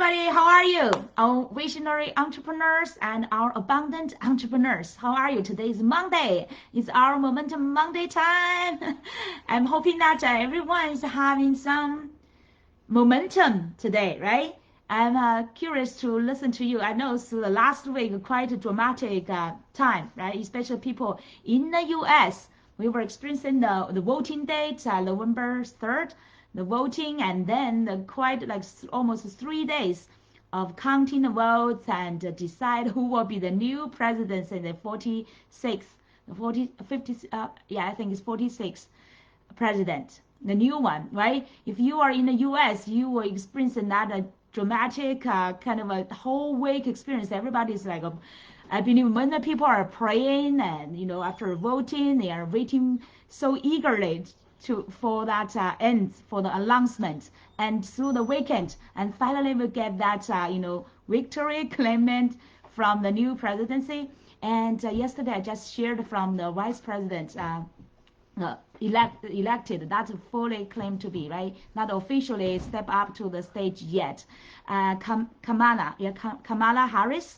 everybody. How are you? Our visionary entrepreneurs and our abundant entrepreneurs. How are you? Today is Monday. It's our Momentum Monday time. I'm hoping that everyone is having some momentum today, right? I'm curious to listen to you. I know it's the last week quite a dramatic time, right? Especially people in the U.S. We were experiencing the voting date, November 3rd, the voting, and then quite like almost 3 days of counting the votes and decide who will be the new president in the 46th, 50, yeah, I think it's 46th president, the new one, right? If you are in the U.S., you will experience another dramatic kind of a whole week experience. Everybody's like, I believe when the people are praying and after voting, they are waiting so eagerly for that end, for the announcement, and through the weekend, and finally we get that victory claimant from the new presidency. And yesterday I just shared from the vice president. Elected, that's fully claimed to be, right? Not officially step up to the stage yet. Kamala Harris,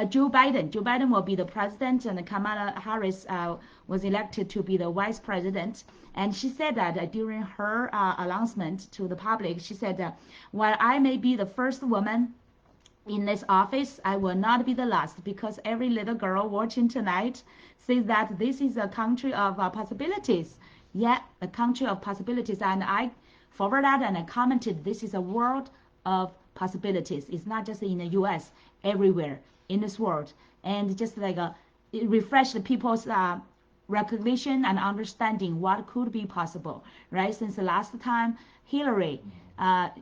Joe Biden will be the president, and Kamala Harris was elected to be the vice president. And she said that during her announcement to the public, she said, while I may be the first woman in this office, I will not be the last, because every little girl watching tonight says that this is a country of possibilities. Yeah, a country of possibilities. And I forwarded that and I commented, this is a world of possibilities. It's not just in the US, everywhere in this world. And just like it refreshed people's recognition and understanding what could be possible, right? Since the last time Hillary, 4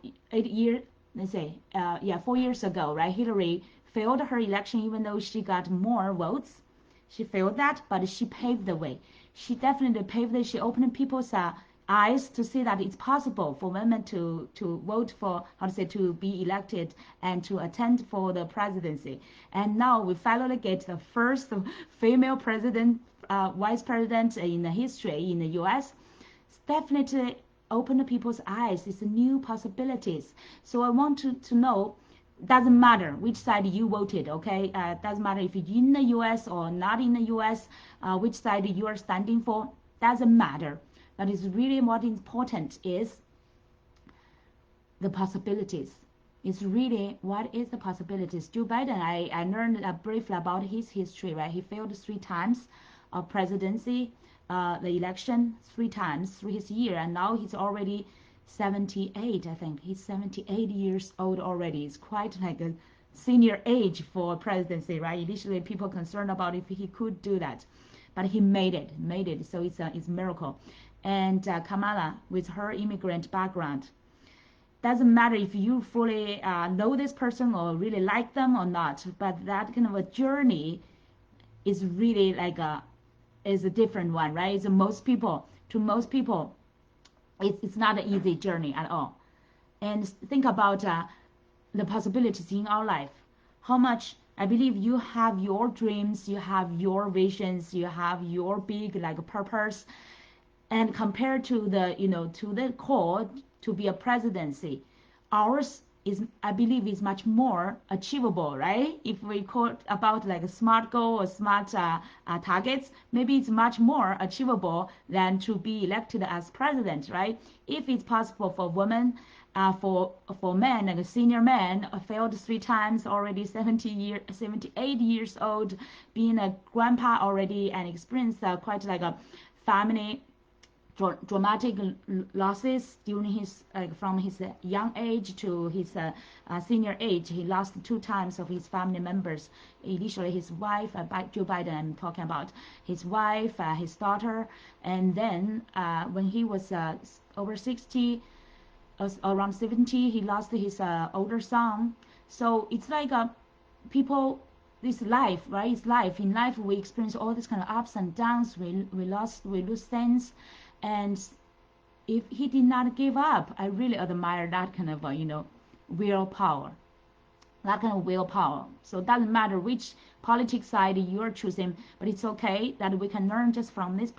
years ago, right? Hillary failed her election, even though she got more votes. She failed that, but she paved the way. She definitely paved it. She opened people's eyes to see that it's possible for women to vote for, to be elected and to attend for the presidency. And now we finally get the first female president, vice president in the history in the U.S. It's definitely opened people's eyes. It's new possibilities. So I want to know, doesn't matter which side you voted, okay? Doesn't matter if you're in the U.S. or not in the U.S., which side you are standing for, doesn't matter. But it's really what is important is the possibilities. It's really what is the possibilities. Joe Biden, I learned briefly about his history, right? He failed 3 times of presidency, the election 3 times through his year, and now he's already 78, I think. He's 78 years old already. It's quite like a senior age for presidency, right? Initially, people concerned about if he could do that, but he made it. So it's a miracle. And Kamala, with her immigrant background, doesn't matter if you fully know this person or really like them or not, but that kind of a journey is really like is a different one, right? It's most people, it's not an easy journey at all. And think about the possibilities in our life. How much, I believe you have your dreams, you have your visions, you have your big like purpose, and compared to the to the call to be a presidency, ours is, I believe, is much more achievable, right? If we call about like a smart goal or smart targets, maybe it's much more achievable than to be elected as president, right? If it's possible for women, for men, like a senior man, failed 3 times already, 78 years old, being a grandpa already, and experienced quite like a family dramatic losses during his from his young age to his senior age. He lost 2 times of his family members. Initially his wife, Joe Biden, I'm talking about his wife, his daughter, and then when he was over 60, around 70, he lost his older son. So it's like people, this life, right? It's life. In life we experience all these kind of ups and downs. We lose things. And if he did not give up, I really admire that kind of willpower. That kind of willpower. So it doesn't matter which politics side you're choosing, but it's okay that we can learn just from this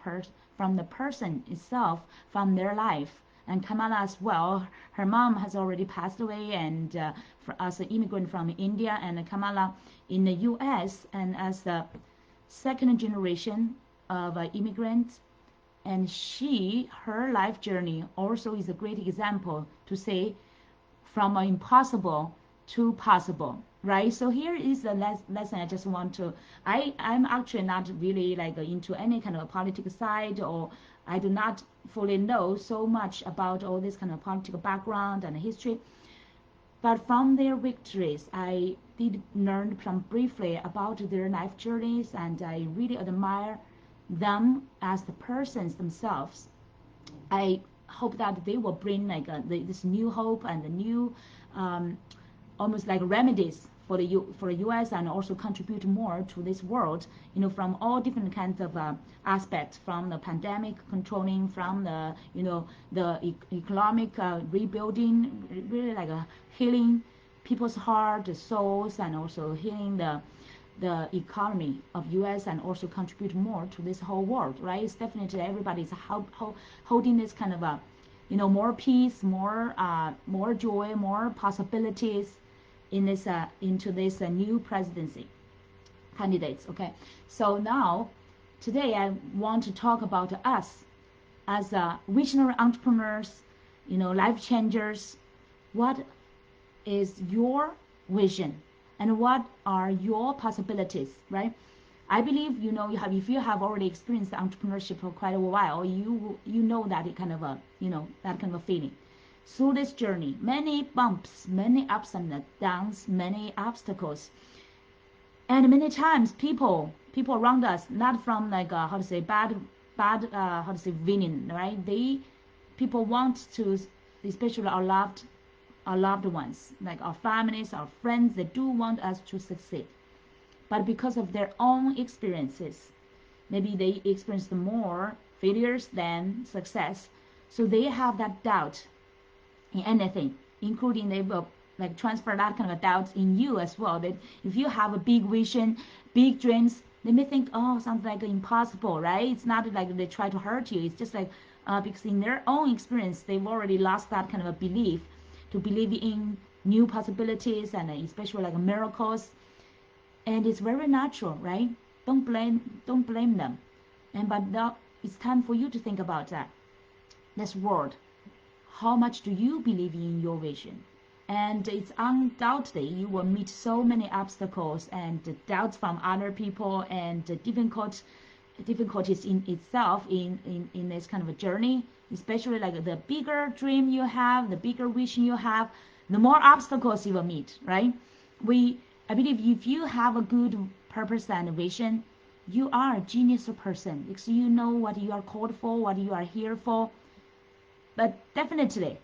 from the person itself, from their life, and Kamala as well. Her mom has already passed away, and as an immigrant from India, and Kamala in the U.S. and as the second generation of immigrants. And her life journey also is a great example to say from impossible to possible, right? So here is the lesson I just want to. I'm actually not really like into any kind of political side, or I do not fully know so much about all this kind of political background and history. But from their victories, I did learn some briefly about their life journeys, and I really admire them as the persons themselves. I hope that they will bring like this new hope and the new almost like remedies for the U.S. and also contribute more to this world, from all different kinds of aspects, from the pandemic controlling, from the the economic rebuilding, really like healing people's heart, the souls, and also healing the economy of U.S. and also contribute more to this whole world, right? It's definitely everybody's holding this kind of a, more peace, more joy, more possibilities in this into this new presidency candidates. Okay, so now today I want to talk about us as visionary entrepreneurs, life changers. What is your vision, and what are your possibilities, right? I believe if you have already experienced entrepreneurship for quite a while, you know that kind of a that kind of a feeling. Through this journey, many bumps, many ups and downs, many obstacles, and many times people around us, not from like how to say bad how to say winning, right? People want to, especially our loved ones, like our families, our friends, they do want us to succeed. But because of their own experiences, maybe they experienced more failures than success, so they have that doubt in anything, including they will like transfer that kind of doubt in you as well. That if you have a big vision, big dreams, they may think, oh, sounds like impossible, right? It's not like they try to hurt you. It's just like because in their own experience, they've already lost that kind of a belief to believe in new possibilities and especially like miracles. And it's very natural, right? Don't blame them. But now it's time for you to think about that. This world, how much do you believe in your vision? And it's undoubtedly you will meet so many obstacles and doubts from other people and difficulties in itself in this kind of a journey, especially like the bigger dream you have, the bigger vision you have, the more obstacles you will meet, right? I believe if you have a good purpose and vision, you are a genius person because you know what you are called for, what you are here for. But definitely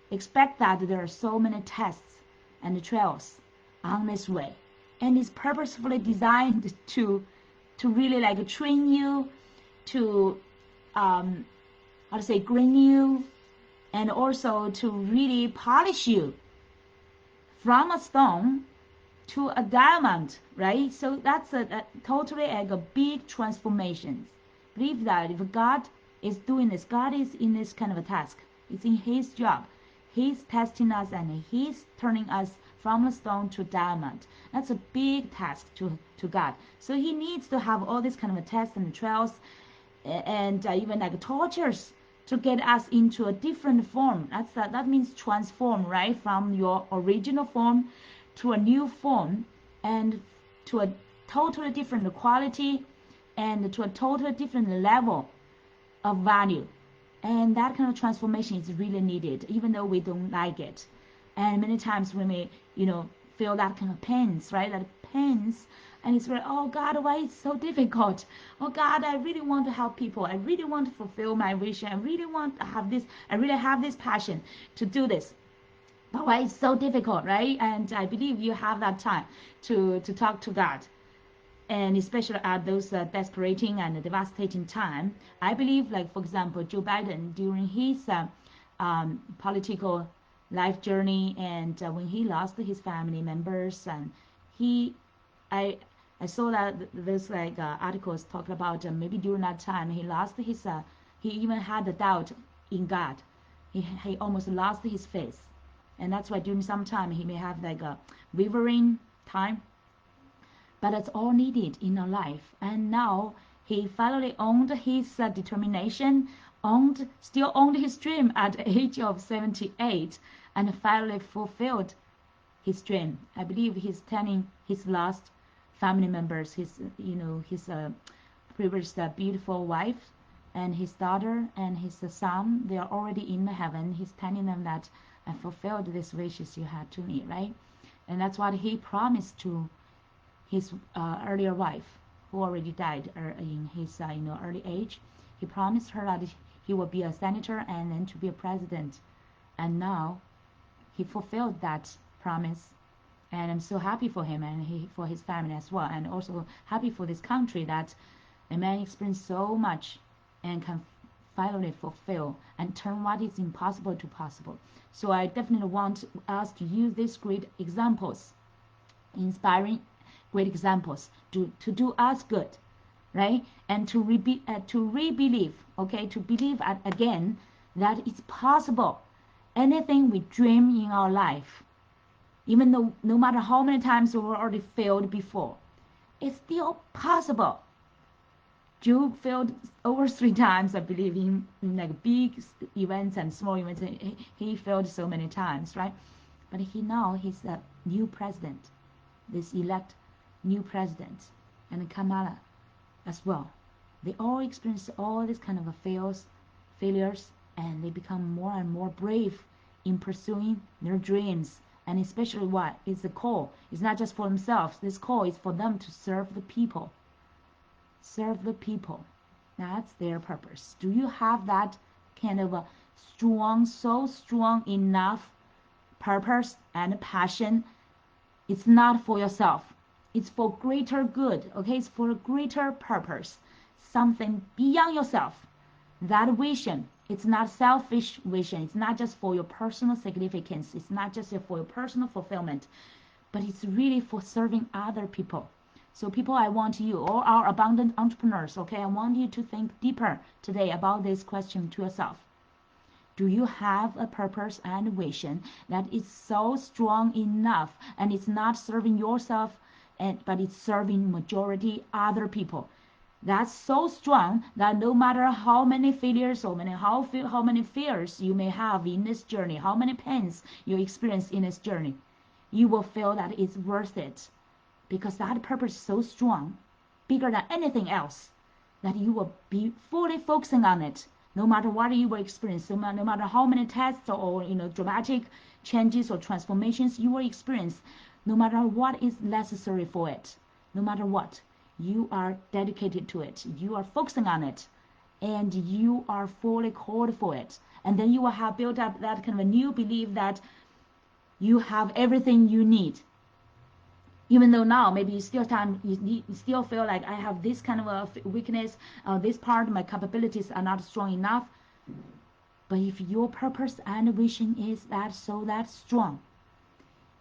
expect that there are so many tests and trials on this way, and it's purposefully designed to really like train you, to how to say green you, and also to really polish you from a stone to a diamond, right? So that's a totally like a big transformation. Believe that if God is doing this, God is in this kind of a task. It's in His job. He's testing us and He's turning us from a stone to diamond. That's a big task to God. So He needs to have all these kind of tests and trials and even like tortures to get us into a different form. That means transform, right? From your original form to a new form and to a totally different quality and to a totally different level of value. And that kind of transformation is really needed, even though we don't like it. And many times we may, feel that kind of pains, right? That pains, and it's like, oh God, why it's so difficult? Oh God, I really want to help people. I really want to fulfill my vision. I really want to have this. I really have this passion to do this. But why it's so difficult, right? And I believe you have that time to talk to God. And especially at those desperating and devastating time, I believe, like for example, Joe Biden during his political life journey, and when he lost his family members, and I saw that there's like articles talking about maybe during that time he lost his, he even had a doubt in God. he almost lost his face. And that's why during some time he may have like a wavering time. But it's all needed in our life. And now he finally owned his determination, still owned his dream at the age of 78, and finally fulfilled his dream. I believe he's telling his last family members, his previous beautiful wife and his daughter and his son, they are already in heaven. He's telling them that I fulfilled these wishes you had to me, right? And that's what he promised to his earlier wife, who already died in his early age. He promised her that he will be a senator and then to be a president. And now he fulfilled that promise. And I'm so happy for him and for his family as well. And also happy for this country that a man experienced so much and can finally fulfill and turn what is impossible to possible. So I definitely want us to use these great examples, inspiring great examples to do us good, right? And to re-believe, okay, to believe again that it's possible. Anything we dream in our life, even though no matter how many times we've already failed before, it's still possible. Job failed over 3 times, I believe, in like big events and small events. He failed so many times, right? But he's a new president, this elect new president, and Kamala as well. They all experience all this kind of failures, and they become more and more brave in pursuing their dreams. And especially what is the call? It's not just for themselves. This call is for them to serve the people. Serve the people. That's their purpose. Do you have that kind of a so strong enough purpose and passion? It's not for yourself. It's for greater good, okay? It's for a greater purpose, something beyond yourself. That vision, it's not selfish vision. It's not just for your personal significance. It's not just for your personal fulfillment, but it's really for serving other people. So people, I want you, all our abundant entrepreneurs, okay, I want you to think deeper today about this question to yourself. Do you have a purpose and vision that is so strong enough and it's not serving yourself, but it's serving majority other people? That's so strong that no matter how many failures or how many fears you may have in this journey, how many pains you experience in this journey, you will feel that it's worth it, because that purpose is so strong, bigger than anything else, that you will be fully focusing on it, no matter what you will experience, no matter how many tests or dramatic changes or transformations you will experience, no matter what is necessary for it, no matter what, you are dedicated to it, you are focusing on it, and you are fully called for it. And then you will have built up that kind of a new belief that you have everything you need. Even though now maybe you still feel like I have this kind of a weakness, this part, my capabilities are not strong enough. But if your purpose and vision is that strong,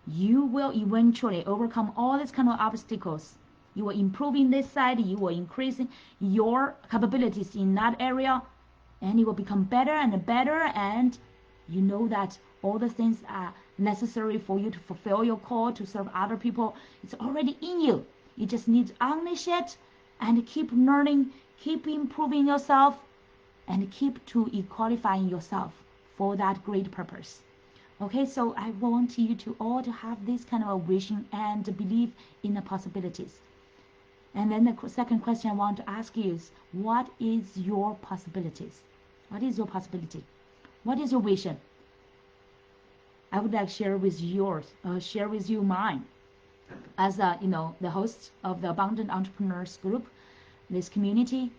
you will eventually overcome all these kind of obstacles. You will improve in this side, you will increase your capabilities in that area, and it will become better and better, and you know that all the things are necessary for you to fulfill your call to serve other people. It's already in you. You just need to unleash it and keep learning, keep improving yourself, and keep to qualifying yourself for that great purpose. Okay, so I want you to all to have this kind of a vision and believe in the possibilities. And then the second question I want to ask you is, what is your possibilities? What is your possibility? What is your vision? I would like to share with you mine. As the host of the Abundant Entrepreneurs Group, this community,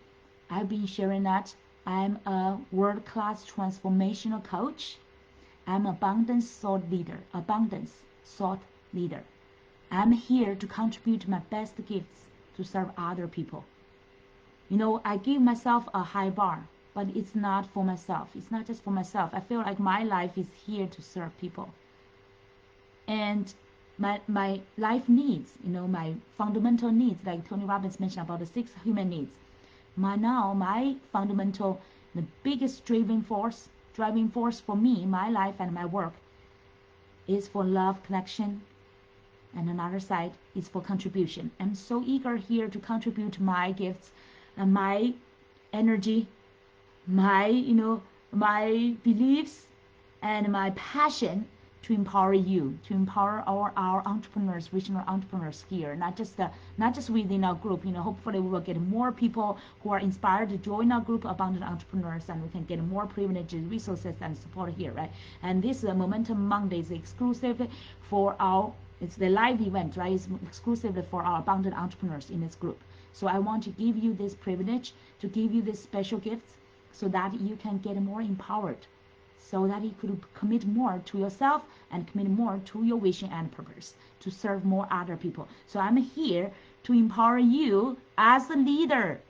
I've been sharing that I'm a world-class transformational coach. I'm abundance thought leader. I'm here to contribute my best gifts to serve other people. I give myself a high bar, but it's not for myself. It's not just for myself. I feel like my life is here to serve people. And my life needs, my fundamental needs, like Tony Robbins mentioned about the 6 human needs. My fundamental, the biggest driving force driving force for me, my life and my work, is for love, connection, and another side is for contribution. I'm so eager here to contribute my gifts and my energy, my my beliefs and my passion to empower you, to empower our entrepreneurs, regional entrepreneurs here, not just within our group. Hopefully we will get more people who are inspired to join our group, Abundant Entrepreneurs, and we can get more privileges, resources, and support here, right? And this Momentum Monday is exclusive for it's the live event, right? It's exclusively for our Abundant Entrepreneurs in this group. So I want to give you this privilege, to give you this special gifts, so that you can get more empowered, so that you could commit more to yourself and commit more to your vision and purpose, to serve more other people. So I'm here to empower you as a leader.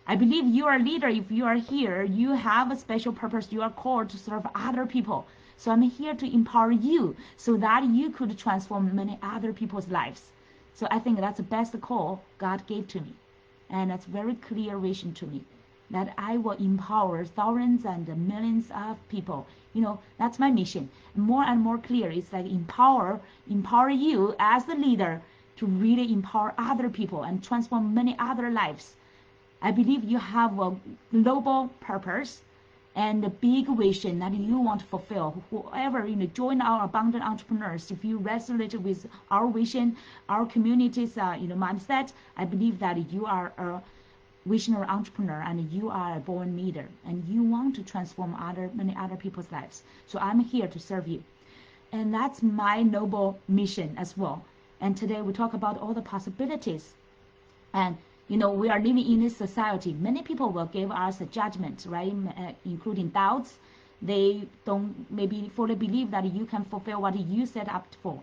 I believe you are a leader. If you are here, you have a special purpose. You are called to serve other people. So I'm here to empower you so that you could transform many other people's lives. So I think that's the best call God gave to me. And that's very clear vision to me, that I will empower thousands and millions of people. That's my mission. More and more clear. It's like empower you as a leader to really empower other people and transform many other lives. I believe you have a global purpose and a big vision that you want to fulfill. Whoever join our Abundant Entrepreneurs, if you resonate with our vision, our community's mindset, I believe that you are a visionary entrepreneur and you are a born leader and you want to transform many other people's lives. So I'm here to serve you, and that's my noble mission as well. And today we talk about all the possibilities. And we are living in this society. Many people will give us a judgment, right? Including doubts. They don't maybe fully believe that you can fulfill what you set up for.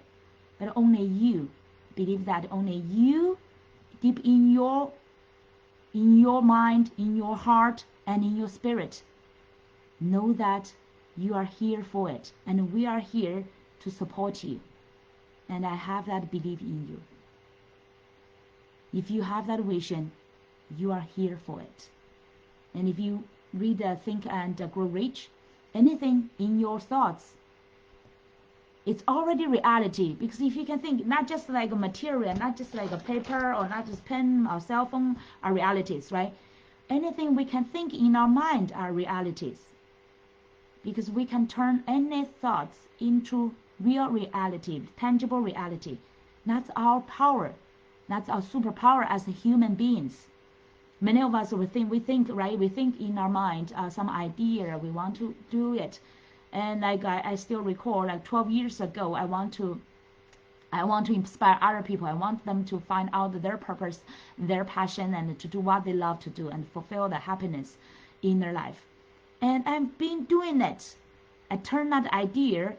But only you believe that. Only you, deep in your mind, in your heart, and in your spirit, know that you are here for it. And we are here to support you. And I have that belief in you. If you have that vision, you are here for it. And if you read Think and Grow Rich, anything in your thoughts, it's already reality. Because if you can think, not just like a material, not just like a paper, or not just pen or cell phone are realities, right? Anything we can think in our mind are realities. Because we can turn any thoughts into real reality, tangible reality. That's our power. That's our superpower as human beings. Many of us we think, right? We think in our mind some idea, we want to do it. And like I still recall, like 12 years ago, I want to inspire other people. I want them to find out their purpose, their passion, and to do what they love to do and fulfill the happiness in their life. And I've been doing it. I turn that idea,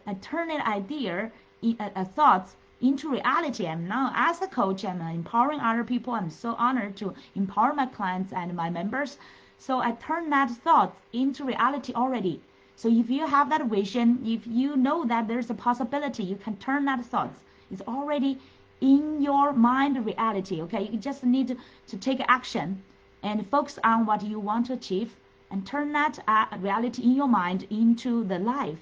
thoughts into reality. And now as a coach, I'm empowering other people. I'm so honored to empower my clients and my members. So I turn that thought into reality already. So if you have that vision, if you know that there's a possibility, you can turn that thoughts. It's already in your mind reality, okay? You just need to take action and focus on what you want to achieve and turn that reality in your mind into the life,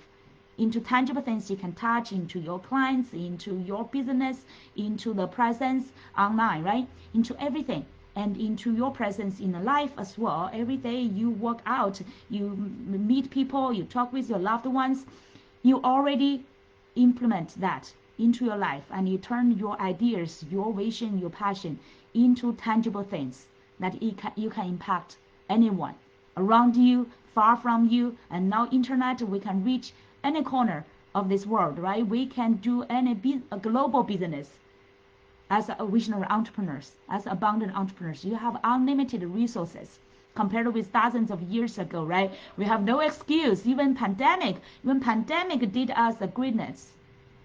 into tangible things you can touch, into your clients, into your business, into the presence online, right? Into everything, and into your presence in the life as well. Every day you work out, you meet people, you talk with your loved ones, you already implement that into your life, and you turn your ideas, your vision, your passion into tangible things that you can impact anyone around you, far from you. And now internet, we can reach any corner of this world, right? We can do a global business as a visionary entrepreneurs, as abundant entrepreneurs. You have unlimited resources compared with thousands of years ago, right? We have no excuse. Even pandemic did us a greatness,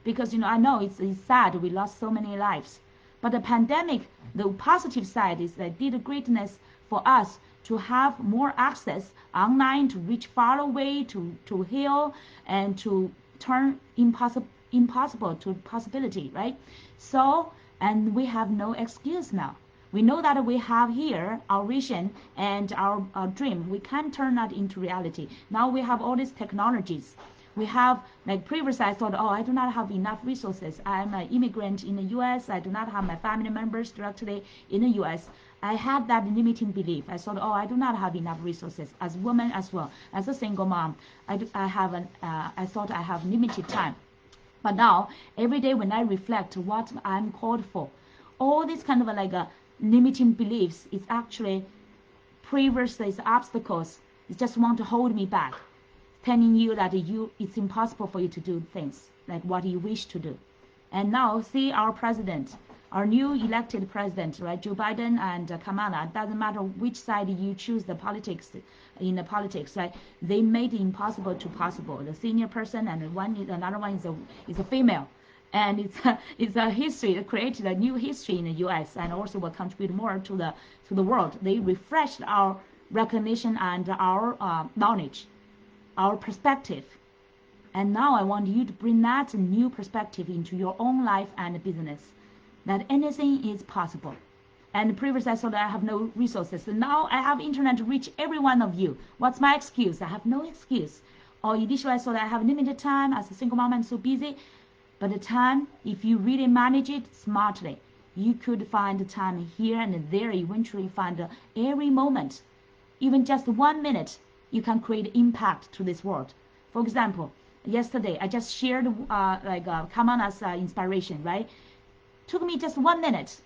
because I know it's sad we lost so many lives, but the pandemic, the positive side is that did a greatness for us to have more access online, to reach far away, to heal, and to turn impossible to possibility, right? So, and we have no excuse now. We know that we have here our vision and our dream. We can turn that into reality. Now we have all these technologies. We have, like previously I thought, oh, I do not have enough resources. I'm an immigrant in the US. I do not have my family members directly in the US. I had that limiting belief. I thought, oh, I do not have enough resources. As a woman as well, as a single mom, I thought I have limited time. But now, every day when I reflect what I'm called for, all these kind of like limiting beliefs is actually previous obstacles. It just want to hold me back, telling you that it's impossible for you to do things like what you wish to do. And now see our president, our new elected president, right? Joe Biden and Kamala. It doesn't matter which side you choose in the politics, right? They made the impossible to possible. The senior person and another one is a female. And it's a history. It created a new history in the U.S. and also will contribute more to the world. They refreshed our recognition and our knowledge, our perspective. And now I want you to bring that new perspective into your own life and business, that anything is possible. And previously I thought I have no resources. And now I have internet to reach every one of you. What's my excuse? I have no excuse. Or initially I thought I have limited time. As a single mom, I'm so busy. But the time, if you really manage it smartly, you could find the time here and there. Eventually find every moment, even just 1 minute, you can create impact to this world. For example, yesterday I just shared Kamana's inspiration, right? Took me just 1 minute.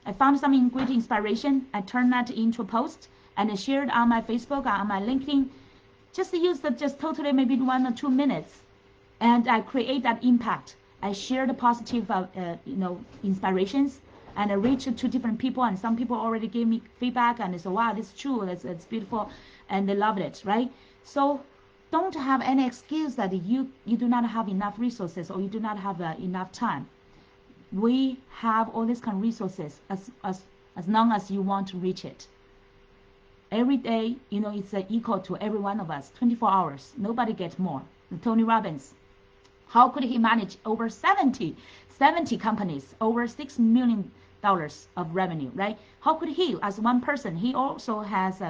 I found some great inspiration. I turned that into a post and I shared on my Facebook, on my LinkedIn. Just use totally maybe 1 or 2 minutes, and I create that impact. I share the positive, inspirations, and I reach to different people, and some people already gave me feedback, and they said, wow, this is true, it's beautiful, and they loved it, right? So don't have any excuse that you do not have enough resources or you do not have enough time. We have all these kind of resources as long as you want to reach it. Every day, it's equal to every one of us, 24 hours. Nobody gets more. Tony Robbins, how could he manage over 70 companies, over $6 million of revenue, right? How could he, as one person, he also has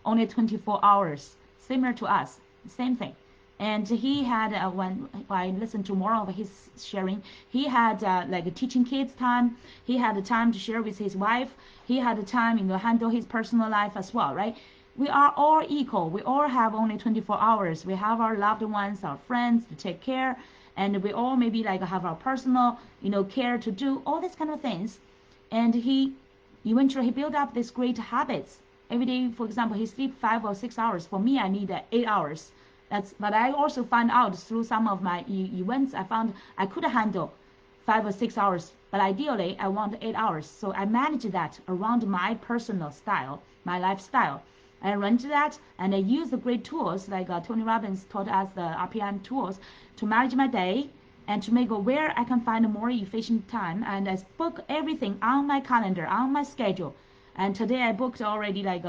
only 24 hours, similar to us, same thing. And he had, when I listened to more of his sharing, he had like teaching kids time. He had the time to share with his wife. He had the time, handle his personal life as well, right? We are all equal. We all have only 24 hours. We have our loved ones, our friends to take care. And we all maybe like have our personal, care to do, all these kind of things. And he eventually built up these great habits. Every day, for example, he sleep 5 or 6 hours. For me, I need 8 hours. But I also found out through some of my events, I found I could handle 5 or 6 hours, but ideally I want 8 hours. So I manage that around my personal style, my lifestyle. I arrange that, and I use the great tools like Tony Robbins taught us, the RPM tools, to manage my day and to make where I can find a more efficient time. And I book everything on my calendar, on my schedule. And today I booked already like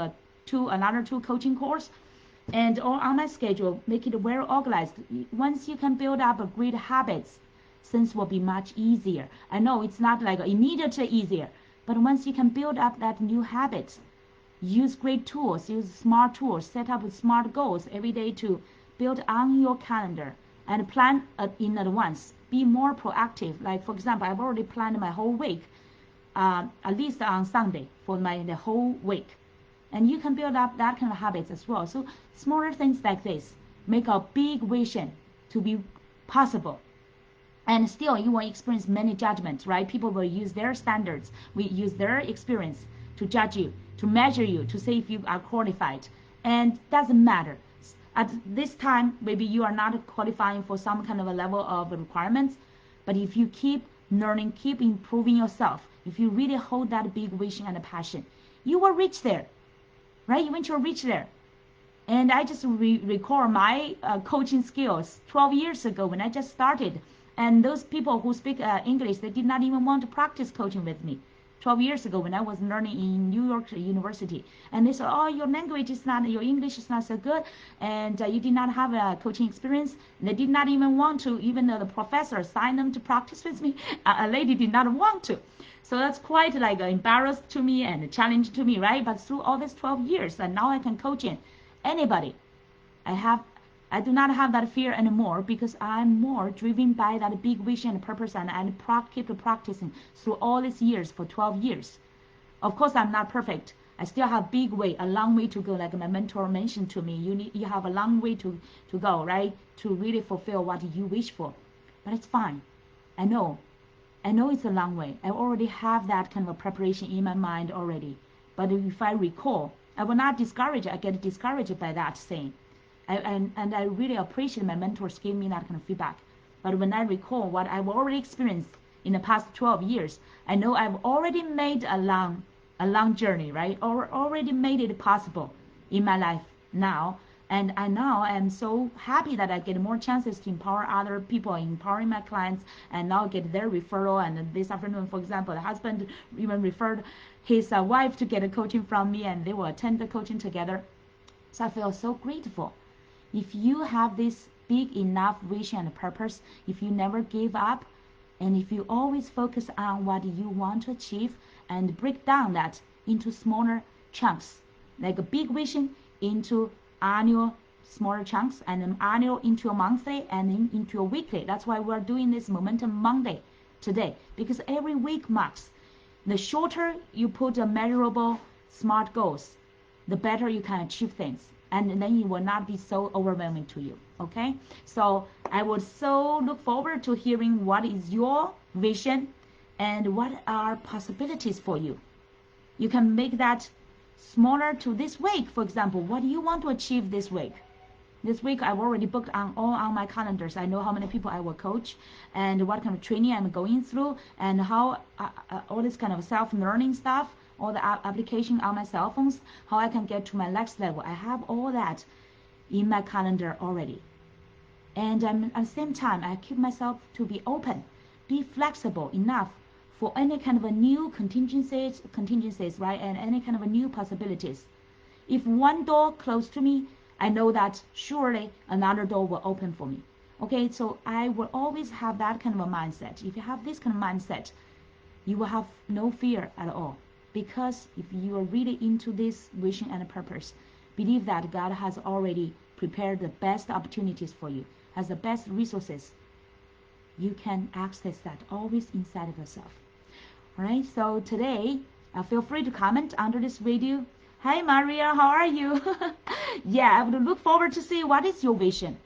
another two coaching course. And all on my schedule, make it very organized. Once you can build up great habits, things will be much easier. I know it's not like immediately easier, but once you can build up that new habit, use great tools, use smart tools, set up smart goals every day to build on your calendar and plan in advance. Be more proactive. Like for example, I've already planned my whole week, at least on Sunday for the whole week. And you can build up that kind of habits as well. So smaller things like this make a big vision to be possible. And still you will experience many judgments, right? People will use their standards, we use their experience to judge you, to measure you, to say if you are qualified. And doesn't matter. At this time, maybe you are not qualifying for some kind of a level of requirements, but if you keep learning, keep improving yourself, if you really hold that big vision and passion, you will reach there. Right, eventually reach there. And I just recall my coaching skills 12 years ago when I just started. And those people who speak English, they did not even want to practice coaching with me. 12 years ago when I was learning in New York University. And they said, oh, your English is not so good. And you did not have a coaching experience. And they did not even want to, even though the professor assigned them to practice with me, a lady did not want to. So that's quite like embarrassed to me and a challenge to me, right? But through all these 12 years, and now I can coach in anybody. I do not have that fear anymore because I'm more driven by that big vision and purpose, and keep practicing through all these years for 12 years. Of course, I'm not perfect. I still have a long way to go. Like my mentor mentioned to me, you have a long way to go, right? To really fulfill what you wish for. But it's fine. I know it's a long way. I already have that kind of a preparation in my mind already. But if I recall, I will not discourage. I get discouraged by that saying. And I really appreciate my mentors gave me that kind of feedback. But when I recall what I've already experienced in the past 12 years, I know I've already made a long journey, right? Or already made it possible in my life now. And now I'm so happy that I get more chances to empower other people, empowering my clients, and now get their referral. And this afternoon, for example, the husband even referred his wife to get a coaching from me, and they will attend the coaching together. So I feel so grateful. If you have this big enough vision and purpose, if you never give up, and if you always focus on what you want to achieve and break down that into smaller chunks, like a big vision into annual smaller chunks, and an annual into a monthly, and then into a weekly. That's why we're doing this Momentum Monday today, because every week marks. The shorter you put a measurable SMART goals, the better you can achieve things. And then it will not be so overwhelming to you. Okay, so I would so look forward to hearing what is your vision and what are possibilities for you. You can make that smaller to this week. For example, what do you want to achieve this week? This week I've already booked all on my calendars. I know how many people I will coach and what kind of training I'm going through, and how all this kind of self-learning stuff, all the application on my cell phones, how I can get to my next level. I have all that in my calendar already. And at the same time, I keep myself to be open, be flexible enough for any kind of a new contingencies, right? And any kind of a new possibilities. If one door closed to me, I know that surely another door will open for me. Okay, so I will always have that kind of a mindset. If you have this kind of mindset, you will have no fear at all. Because if you are really into this vision and purpose, believe that God has already prepared the best opportunities for you, has the best resources. You can access that always inside of yourself. All right, so today, feel free to comment under this video. Hi Maria, how are you? Yeah, I would look forward to see what is your vision.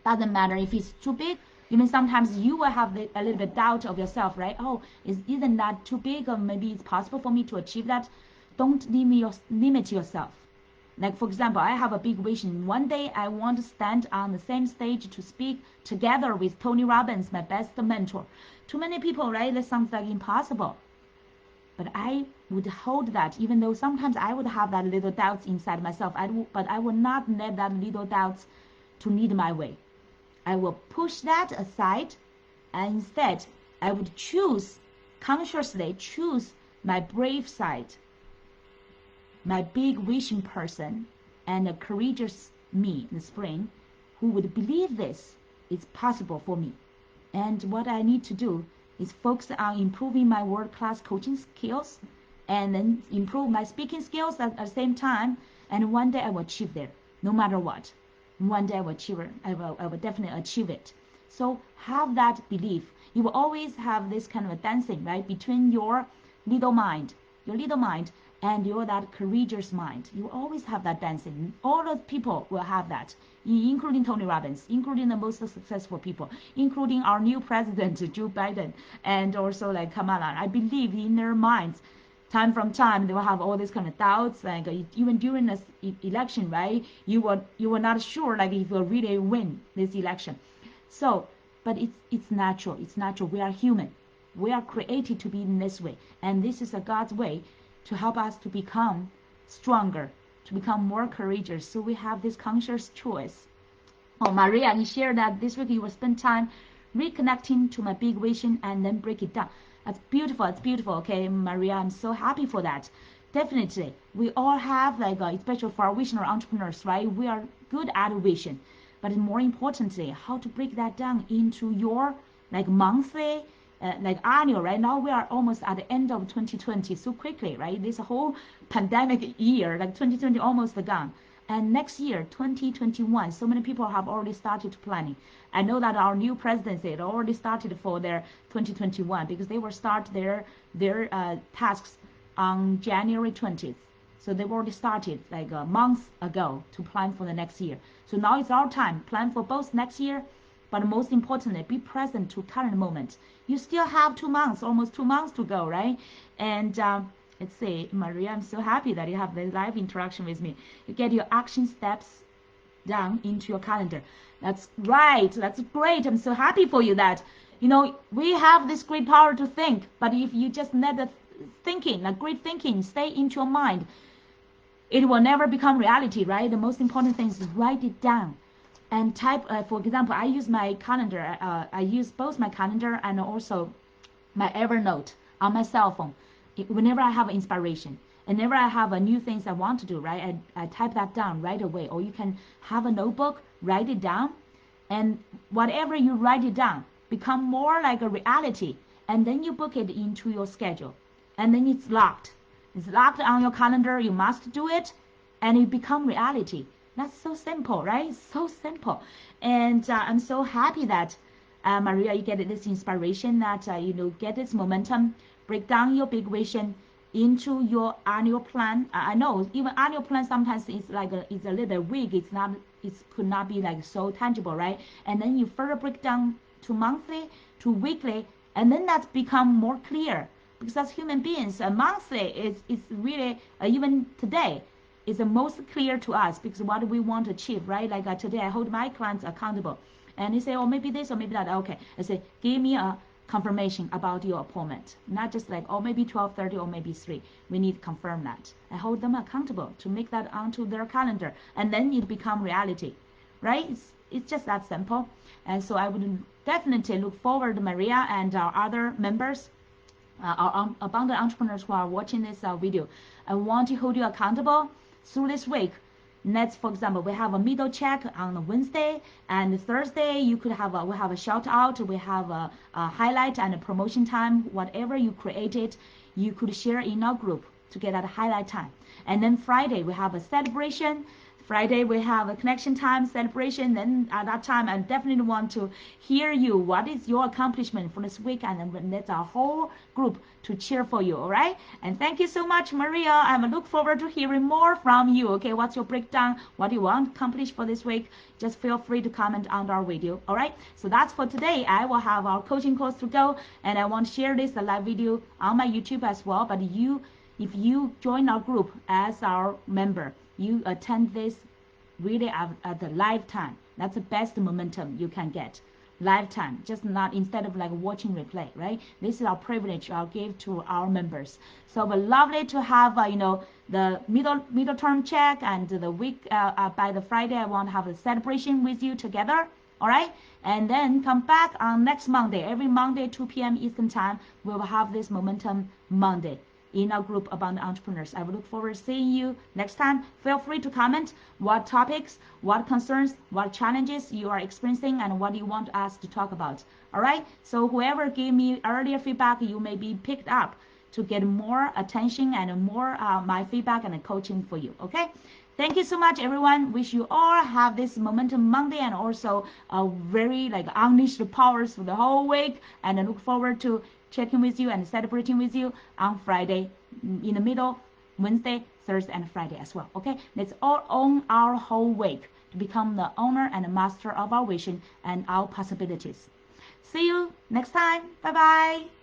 Doesn't matter if it's too big. Even sometimes you will have a little bit doubt of yourself, right? Oh, isn't that too big? Or maybe it's possible for me to achieve that. Don't limit yourself. Like, for example, I have a big vision. One day I want to stand on the same stage to speak together with Tony Robbins, my best mentor. Too many people, right? That sounds like impossible. But I would hold that, even though sometimes I would have that little doubts inside myself. But I will not let that little doubts to lead my way. I will push that aside, and instead I would consciously choose my brave side, my big vision person, and a courageous me in the spring who would believe this is possible for me. And what I need to do is focus on improving my world-class coaching skills, and then improve my speaking skills at the same time, and one day I will achieve there, no matter what. One day I will achieve it. I will definitely achieve it. So have that belief. You will always have this kind of a dancing, right, between your little mind, and your that courageous mind. You will always have that dancing. All the people will have that, including Tony Robbins, including the most successful people, including our new president, Joe Biden, and also like Kamala. I believe in their minds, time from time they will have all these kind of doubts, like even during this election, right? You were not sure like if you'll really win this election. So, but it's natural. It's natural. We are human. We are created to be in this way, and this is a God's way to help us to become stronger, to become more courageous. So we have this conscious choice. Oh, Maria, you shared that this week you will spend time reconnecting to my big vision and then break it down. That's beautiful. It's beautiful. Okay, Maria, I'm so happy for that. Definitely, we all have like, especially for our visionary entrepreneurs, right? We are good at vision, but more importantly, how to break that down into your like monthly like annual, right? Now we are almost at the end of 2020 so quickly, right? This whole pandemic year, like 2020 almost gone. And next year, 2021, so many people have already started planning. I know that our new presidency had already started for their 2021 because they will start their tasks on January 20th. So they've already started like a month ago to plan for the next year. So now it's our time. Plan for both next year, but most importantly, be present to current moment. You still have 2 months, almost 2 months to go, right? And let's see, Maria, I'm so happy that you have the live interaction with me. You get your action steps down into your calendar. That's right. That's great. I'm so happy for you that, we have this great power to think, but if you just let the thinking, like great thinking, stay into your mind, it will never become reality, right? The most important thing is write it down and type. For example, I use my calendar. I use both my calendar and also my Evernote on my cell phone. Whenever I have inspiration, whenever I have a new things I want to do, right? I type that down right away. Or you can have a notebook, write it down, and whatever you write it down become more like a reality, and then you book it into your schedule, and then it's locked. It's locked on your calendar. You must do it, and it become reality. That's so simple, right? So simple. And I'm so happy that Maria, you get this inspiration that get this momentum. Break down your big vision into your annual plan. I know even annual plan sometimes it's it's a little bit weak. It could not be like so tangible, right? And then you further break down to monthly, to weekly, and then that become more clear. Because as human beings, monthly is really even today is the most clear to us because what we want to achieve, right? Like today, I hold my clients accountable, and they say, oh, maybe this or maybe that. Okay, I say, give me a confirmation about your appointment, not just like, oh, maybe 12:30 or maybe 3. We need to confirm that. I hold them accountable to make that onto their calendar, and then it become reality, right? It's just that simple. And so I would definitely look forward to Maria and our other members, our abundant entrepreneurs who are watching this video. I want to hold you accountable through this week. Let's, for example, we have a middle check on Wednesday, and Thursday you could have we have a shout out, we have a highlight and a promotion time. Whatever you created, you could share in our group to get that highlight time. And then Friday we have a celebration. Friday we have a connection time celebration. Then at that time I definitely want to hear you. What is your accomplishment for this week? And then let's our whole group to cheer for you. All right. And thank you so much, Maria. I look forward to hearing more from you. Okay, what's your breakdown? What do you want to accomplish for this week? Just feel free to comment on our video. All right. So that's for today. I will have our coaching course to go, and I want to share this live video on my YouTube as well. But if you join our group as our member, you attend this really at the lifetime. That's the best momentum you can get. Lifetime, just not instead of like watching replay, right? This is our privilege I'll give to our members. So we're lovely to have the middle term check, and the week by the Friday I want to have a celebration with you together. All right, and then come back on next Monday. Every Monday 2 p.m. Eastern time we will have this momentum Monday in our group Abundant Entrepreneurs. I will look forward to seeing you next time. Feel free to comment what topics, what concerns, what challenges you are experiencing, and what you want us to talk about. All right, so whoever gave me earlier feedback, you may be picked up to get more attention and more my feedback and coaching for you. Okay, thank you so much, everyone. Wish you all have this momentum Monday, and also a very unleash the powers for the whole week, and I look forward to checking with you and celebrating with you on Friday in the middle, Wednesday, Thursday, and Friday as well. Okay, let's all own our whole week to become the owner and the master of our vision and our possibilities. See you next time. Bye bye.